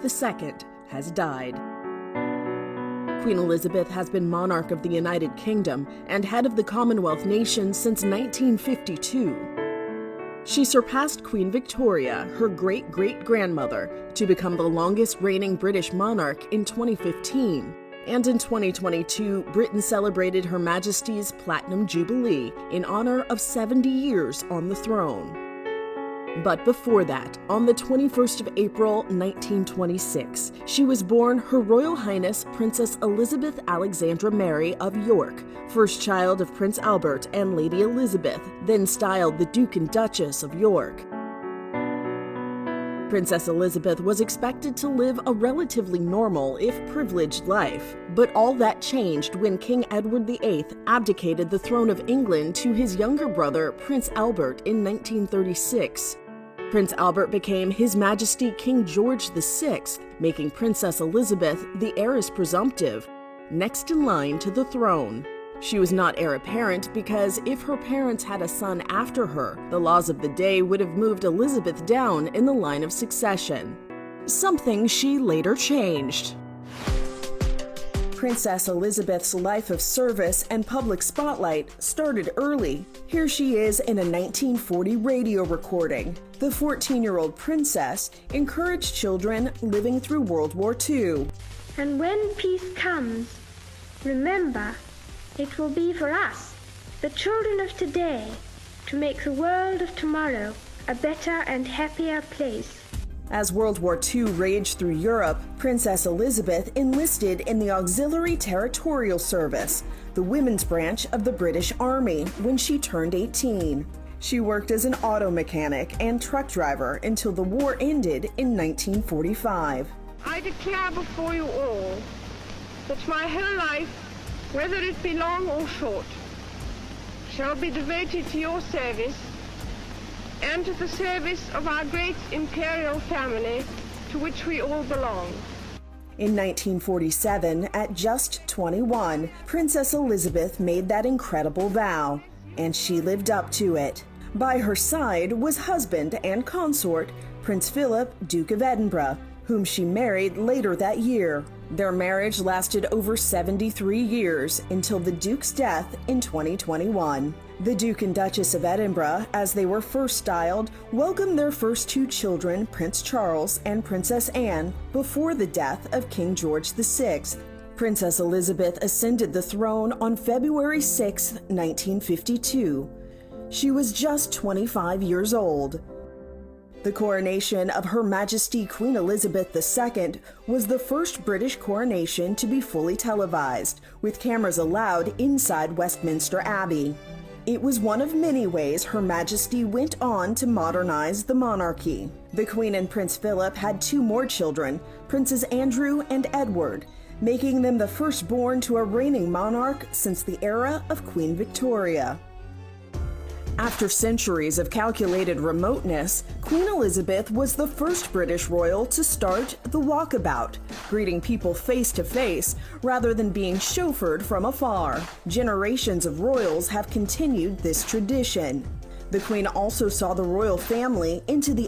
II has died. Queen Elizabeth has been monarch of the United Kingdom and head of the Commonwealth nations since 1952. She surpassed Queen Victoria, her great-great-grandmother, to become the longest reigning British monarch in 2015. And in 2022, Britain celebrated Her Majesty's Platinum Jubilee in honor of 70 years on the throne. But before that, on the 21st of April, 1926, she was born Her Royal Highness Princess Elizabeth Alexandra Mary of York, first child of Prince Albert and Lady Elizabeth, then styled the Duke and Duchess of York. Princess Elizabeth was expected to live a relatively normal, if privileged, life, but all that changed when King Edward VIII abdicated the throne of England to his younger brother, Prince Albert, in 1936. Prince Albert became His Majesty King George VI, making Princess Elizabeth the heiress presumptive, next in line to the throne. She was not heir apparent because if her parents had a son after her, the laws of the day would have moved Elizabeth down in the line of succession. Something she later changed. Princess Elizabeth's life of service and public spotlight started early. Here she is in a 1940 radio recording. The 14-year-old princess encouraged children living through World War II. And when peace comes, remember, it will be for us, the children of today, to make the world of tomorrow a better and happier place. As World War II raged through Europe, Princess Elizabeth enlisted in the Auxiliary Territorial Service, the women's branch of the British Army, when she turned 18. She worked as an auto mechanic and truck driver until the war ended in 1945. I declare before you all that my whole life, whether it be long or short, shall be devoted to your service and to the service of our great imperial family to which we all belong. In 1947, at just 21, Princess Elizabeth made that incredible vow, and she lived up to it. By her side was husband and consort, Prince Philip, Duke of Edinburgh, whom she married later that year. Their marriage lasted over 73 years until the Duke's death in 2021. The Duke and Duchess of Edinburgh, as they were first styled, welcomed their first two children, Prince Charles and Princess Anne, before the death of King George VI. Princess Elizabeth ascended the throne on February 6, 1952. She was just 25 years old. The coronation of Her Majesty Queen Elizabeth II was the first British coronation to be fully televised, with cameras allowed inside Westminster Abbey. It was one of many ways Her Majesty went on to modernize the monarchy. The Queen and Prince Philip had two more children, Princes Andrew and Edward, making them the firstborn to a reigning monarch since the era of Queen Victoria. After centuries of calculated remoteness, Queen Elizabeth was the first British royal to start the walkabout, greeting people face to face rather than being chauffeured from afar. Generations of royals have continued this tradition. The Queen also saw the royal family into the